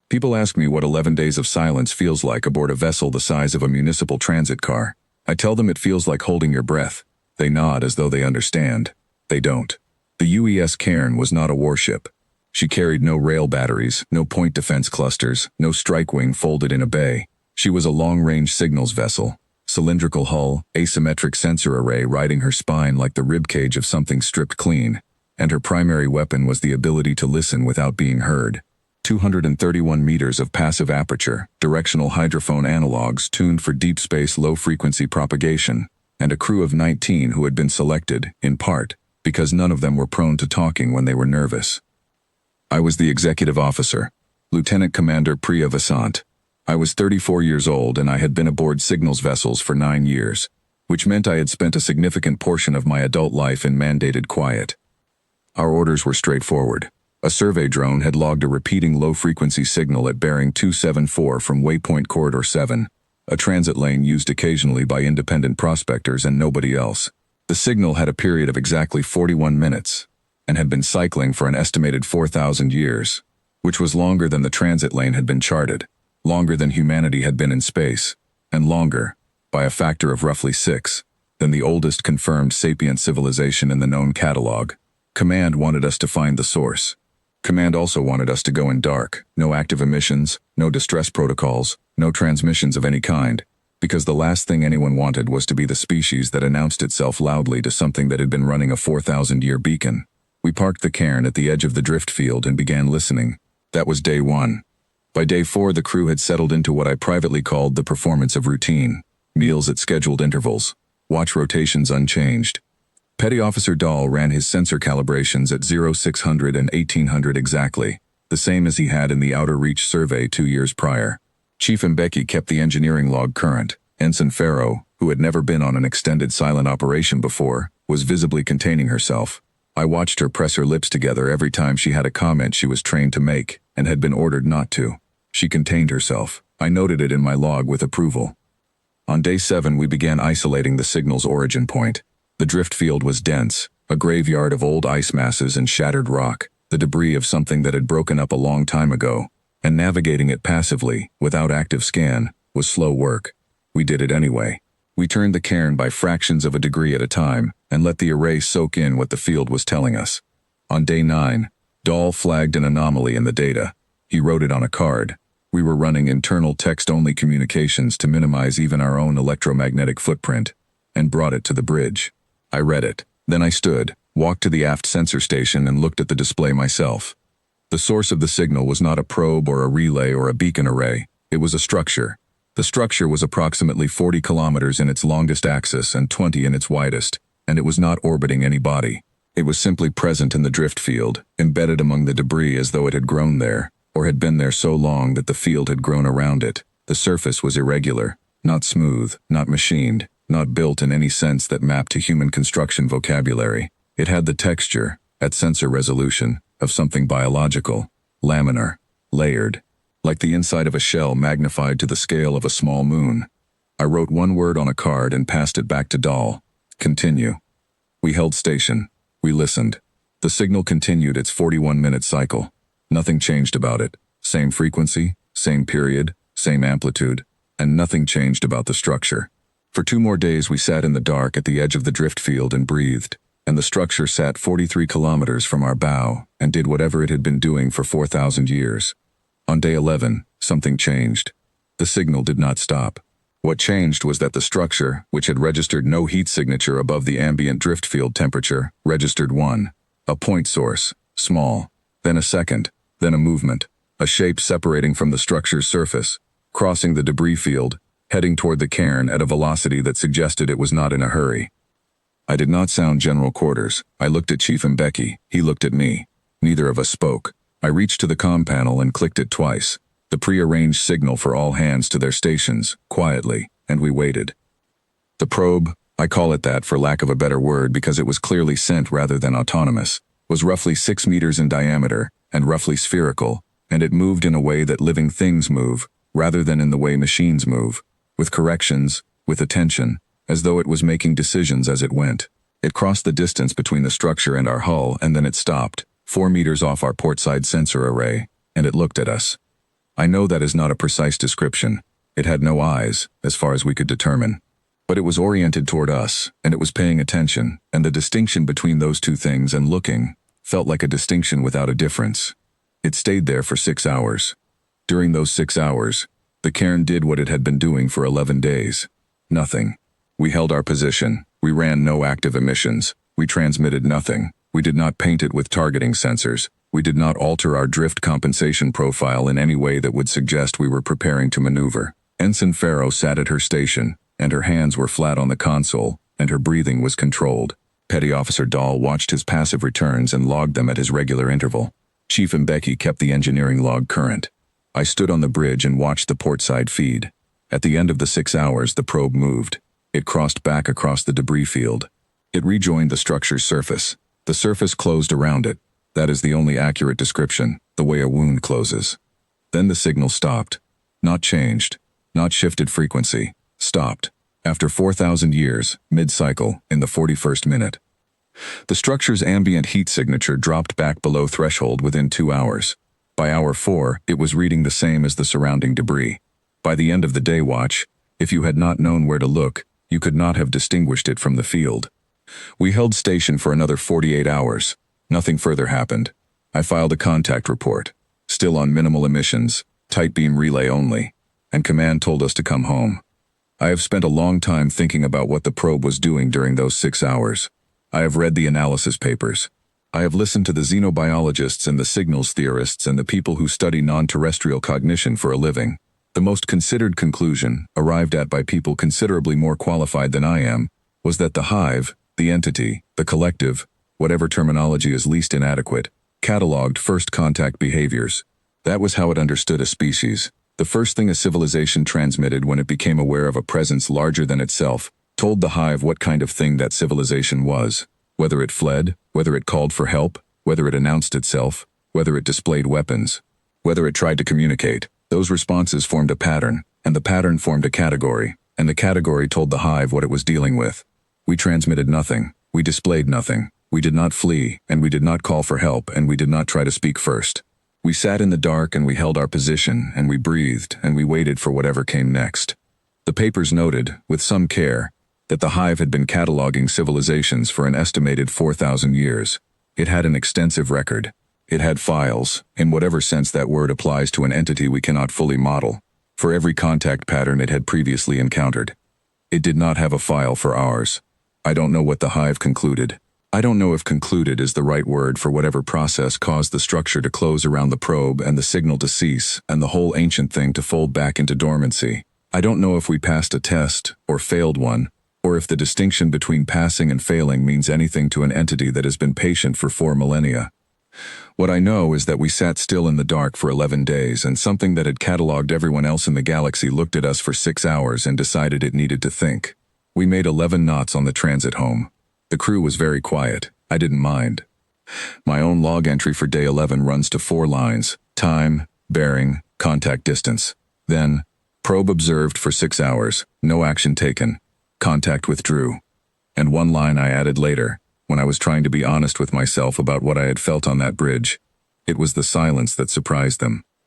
People ask me what 11 days of silence feels like aboard a vessel the size of a municipal transit car. I tell them it feels like holding your breath. They nod as though they understand. They don't. The UES Cairn was not a warship. She carried no rail batteries, no point defense clusters, no strike wing folded in a bay. She was a long-range signals vessel. Cylindrical hull, asymmetric sensor array riding her spine like the ribcage of something stripped clean. And her primary weapon was the ability to listen without being heard. 231 meters of passive aperture, directional hydrophone analogs tuned for deep space low-frequency propagation, and a crew of 19 who had been selected, in part, because none of them were prone to talking when they were nervous. I was the executive officer, Lieutenant Commander Priya Vasant. I was 34 years old and I had been aboard signals vessels for 9 years, which meant I had spent a significant portion of my adult life in mandated quiet. Our orders were straightforward. A survey drone had logged a repeating low-frequency signal at bearing 274 from Waypoint Corridor 7, a transit lane used occasionally by independent prospectors and nobody else. The signal had a period of exactly 41 minutes, and had been cycling for an estimated 4,000 years, which was longer than the transit lane had been charted, longer than humanity had been in space, and longer, by a factor of roughly 6, than the oldest confirmed sapient civilization in the known catalog. Command wanted us to find the source. Command also wanted us to go in dark, no active emissions, no distress protocols, no transmissions of any kind, because the last thing anyone wanted was to be the species that announced itself loudly to something that had been running a 4,000-year beacon. We parked the Cairn at the edge of the drift field and began listening. That was day 1. By day 4, the crew had settled into what I privately called the performance of routine. Meals at scheduled intervals. Watch rotations unchanged. Petty Officer Dahl ran his sensor calibrations at 0600 and 1800 exactly, the same as he had in the Outer Reach survey 2 years prior. Chief Mbeki kept the engineering log current. Ensign Farrow, who had never been on an extended silent operation before, was visibly containing herself. I watched her press her lips together every time she had a comment she was trained to make, and had been ordered not to. She contained herself. I noted it in my log with approval. On day 7 we began isolating the signal's origin point. The drift field was dense, a graveyard of old ice masses and shattered rock, the debris of something that had broken up a long time ago, and navigating it passively, without active scan, was slow work. We did it anyway. We turned the Cairn by fractions of a degree at a time, and let the array soak in what the field was telling us. On day 9, Dahl flagged an anomaly in the data. He wrote it on a card. We were running internal text-only communications to minimize even our own electromagnetic footprint, and brought it to the bridge. I read it. Then I stood, walked to the aft sensor station and looked at the display myself. The source of the signal was not a probe or a relay or a beacon array. It was a structure. The structure was approximately 40 kilometers in its longest axis and 20 in its widest, and it was not orbiting any body. It was simply present in the drift field, embedded among the debris as though it had grown there, or had been there so long that the field had grown around it. The surface was irregular, not smooth, not machined, not built in any sense that mapped to human construction vocabulary. It had the texture, at sensor resolution, of something biological, laminar, layered, like the inside of a shell magnified to the scale of a small moon. I wrote one word on a card and passed it back to Dahl. Continue. We held station. We listened. The signal continued its 41-minute cycle. Nothing changed about it. Same frequency, same period, same amplitude, and nothing changed about the structure. For 2 more days we sat in the dark at the edge of the drift field and breathed, and the structure sat 43 kilometers from our bow and did whatever it had been doing for 4,000 years. On day 11, something changed. The signal did not stop. What changed was that the structure, which had registered no heat signature above the ambient drift field temperature, registered 1. A point source, small, then a second, then a movement, a shape separating from the structure's surface, crossing the debris field, heading toward the Cairn at a velocity that suggested it was not in a hurry. I did not sound general quarters. I looked at Chief Mbeki. He looked at me. Neither of us spoke. I reached to the comm panel and clicked it twice, the prearranged signal for all hands to their stations, quietly, and we waited. The probe, I call it that for lack of a better word because it was clearly sent rather than autonomous, was roughly 6 meters in diameter and roughly spherical, and it moved in a way that living things move, rather than in the way machines move, with corrections, with attention, as though it was making decisions as it went. It crossed the distance between the structure and our hull, and then it stopped, 4 meters off our portside sensor array, and it looked at us. I know that is not a precise description. It had no eyes, as far as we could determine. But it was oriented toward us, and it was paying attention, and the distinction between those two things and looking felt like a distinction without a difference. It stayed there for 6 hours. During those 6 hours, the Cairn did what it had been doing for 11 days. Nothing. We held our position. We ran no active emissions. We transmitted nothing. We did not paint it with targeting sensors. We did not alter our drift compensation profile in any way that would suggest we were preparing to maneuver. Ensign Farrow sat at her station, and her hands were flat on the console, and her breathing was controlled. Petty Officer Dahl watched his passive returns and logged them at his regular interval. Chief Mbeki kept the engineering log current. I stood on the bridge and watched the portside feed. At the end of the 6 hours, the probe moved. It crossed back across the debris field. It rejoined the structure's surface. The surface closed around it. That is the only accurate description, the way a wound closes. Then the signal stopped. Not changed. Not shifted frequency. Stopped. After 4,000 years, mid-cycle, in the 41st minute. The structure's ambient heat signature dropped back below threshold within 2 hours. By hour 4, it was reading the same as the surrounding debris. By the end of the day watch, if you had not known where to look, you could not have distinguished it from the field. We held station for another 48 hours. Nothing further happened. I filed a contact report. Still on minimal emissions, tight beam relay only, and command told us to come home. I have spent a long time thinking about what the probe was doing during those 6 hours. I have read the analysis papers. I have listened to the xenobiologists and the signals theorists and the people who study non-terrestrial cognition for a living. The most considered conclusion, arrived at by people considerably more qualified than I am, was that the hive, the entity, the collective, whatever terminology is least inadequate, catalogued first contact behaviors. That was how it understood a species. The first thing a civilization transmitted when it became aware of a presence larger than itself, told the hive what kind of thing that civilization was, whether it fled, whether it called for help, whether it announced itself, whether it displayed weapons, whether it tried to communicate. Those responses formed a pattern, and the pattern formed a category, and the category told the hive what it was dealing with. We transmitted nothing. We displayed nothing. We did not flee, and we did not call for help, and we did not try to speak first. We sat in the dark and we held our position, and we breathed, and we waited for whatever came next. The papers noted, with some care, that the hive had been cataloging civilizations for an estimated 4,000 years. It had an extensive record. It had files, in whatever sense that word applies to an entity we cannot fully model, for every contact pattern it had previously encountered. It did not have a file for ours. I don't know what the hive concluded. I don't know if concluded is the right word for whatever process caused the structure to close around the probe and the signal to cease and the whole ancient thing to fold back into dormancy. I don't know if we passed a test, or failed one, or if the distinction between passing and failing means anything to an entity that has been patient for 4 millennia. What I know is that we sat still in the dark for 11 days and something that had catalogued everyone else in the galaxy looked at us for 6 hours and decided it needed to think. We made 11 knots on the transit home. The crew was very quiet. I didn't mind. My own log entry for day 11 runs to 4 lines: time, bearing, contact distance. Then, probe observed for 6 hours, no action taken. Contact withdrew. And 1 line I added later, when I was trying to be honest with myself about what I had felt on that bridge. It was the silence that surprised them.